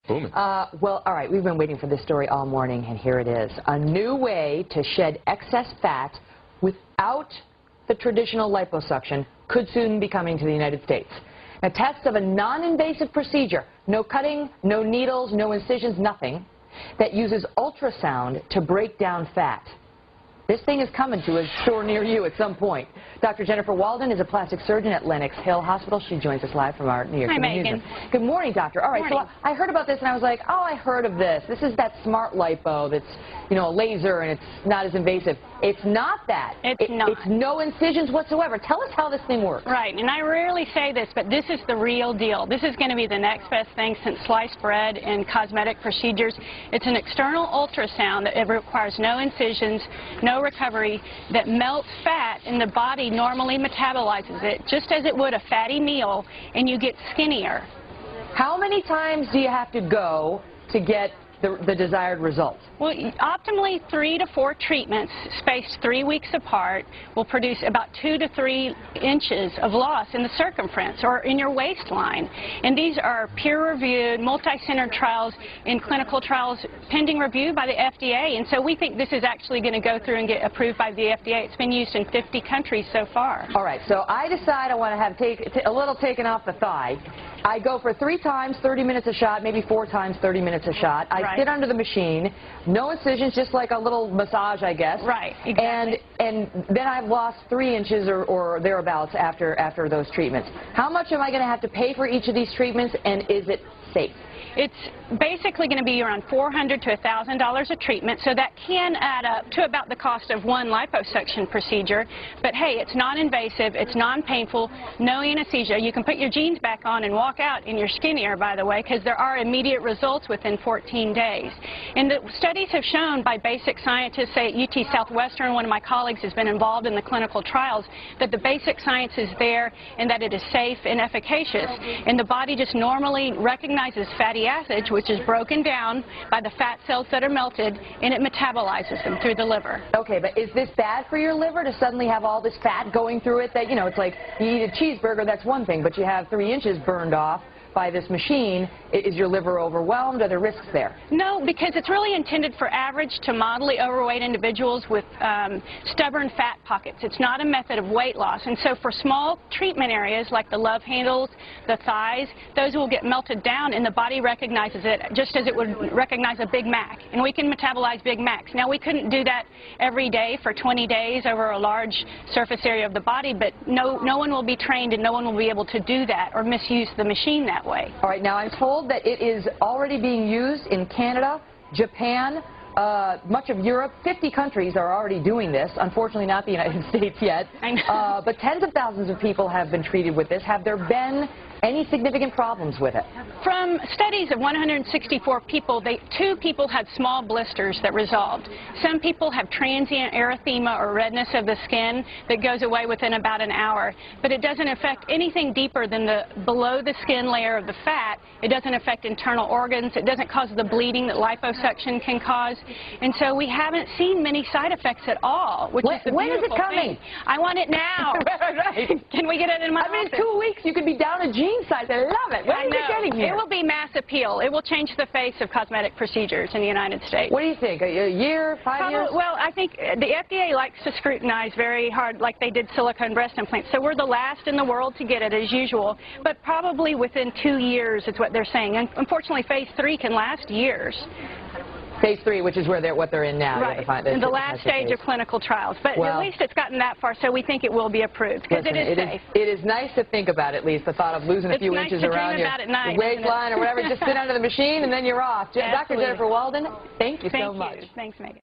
Booming. Well, all right, we've been waiting for this story all morning, and here it is. A new way to shed excess fat without the traditional liposuction could soon be coming to the United States. Now, tests of a non-invasive procedure, no cutting, no needles, no incisions, nothing, that uses ultrasound to break down fat. This thing is coming to a store near you at some point. Dr. Jennifer Walden is a plastic surgeon at Lenox Hill Hospital. She joins us live from our New York City newsroom. Good morning, doctor. All right, so I heard about this and I was like, oh, I heard of this. This is that smart lipo that's, you know, a laser and it's not as invasive. It's not that. It's not. It's no incisions whatsoever. Tell us how this thing works. Right, and I rarely say this, but this is the real deal. This is going to be the next best thing since sliced bread and cosmetic procedures. It's an external ultrasound that requires no incisions, no recovery, that melts fat, and the body normally metabolizes it just as it would a fatty meal, and you get skinnier. How many times do you have to go to get the desired result? Well, optimally 3 to 4 treatments spaced 3 weeks apart will produce about 2 to 3 inches of loss in the circumference or in your waistline. And these are peer-reviewed, multi-centered trials in clinical trials pending review by the FDA. And so we think this is actually going to go through and get approved by the FDA. It's been used in 50 countries so far. All right, so I decide I want to have a little taken off the thigh. I go for 3 times, 30 minutes a shot, maybe 4 times, 30 minutes a shot. I sit under the machine, no incisions, just like a little massage, I guess. Right, exactly. And then I've lost 3 inches or thereabouts after those treatments. How much am I going to have to pay for each of these treatments, and is it safe? It's basically going to be around $400 to $1,000 a treatment, so that can add up to about the cost of one liposuction procedure. But hey, it's non-invasive, it's non-painful, no anesthesia. You can put your jeans back on and walk out, and you're skinnier, by the way, because there are immediate results within 14 days. And the studies have shown by basic scientists, say at UT Southwestern, one of my colleagues has been involved in the clinical trials, that the basic science is there and that it is safe and efficacious. And the body just normally recognizes fatty acids, which is broken down by the fat cells that are melted, and it metabolizes them through the liver. Okay, but is this bad for your liver to suddenly have all this fat going through it? That, you know, it's like you eat a cheeseburger, that's one thing, but you have 3 inches burned off by this machine. Is your liver overwhelmed? Are there risks there? No, because it's really intended for average to moderately overweight individuals with stubborn fat pockets. It's not a method of weight loss. And so for small treatment areas like the love handles, the thighs, those will get melted down, and the body recognizes it just as it would recognize a Big Mac. And we can metabolize Big Macs. Now, we couldn't do that every day for 20 days over a large surface area of the body, but no one will be trained and no one will be able to do that or misuse the machine that way. All right, now I'm told that it is already being used in Canada, Japan, much of Europe. 50 countries are already doing this. Unfortunately, not the United States yet. I know. But tens of thousands of people have been treated with this. Have there been any significant problems with it? From studies of 164 people, 2 people had small blisters that resolved. Some people have transient erythema or redness of the skin that goes away within about an hour, but it doesn't affect anything deeper than the below the skin layer of the fat. It doesn't affect internal organs. It doesn't cause the bleeding that liposuction can cause. And so we haven't seen many side effects at all, which is the when is it beautiful coming? thing. I want it now. Right. Can we get it in my office? In 2 weeks, you could be down a jean size. I love it. When is it getting here? It will be mass appeal. It will change the face of cosmetic procedures in the United States. What do you think? A year, 5 years? Well, I think the FDA likes to scrutinize very hard like they did silicone breast implants. So we're the last in the world to get it as usual, but probably within 2 years is what they're saying. And unfortunately, phase 3 can last years. Phase 3, which is what they're in now. Right, in the last stage of clinical trials. But at least it's gotten that far, so we think it will be approved, because it is safe. It is nice to think about, at least, the thought of losing a few inches around your waistline or whatever. Just sit under the machine, and then you're off. Dr. Jennifer Walden, thank you so much. Thanks, Megan.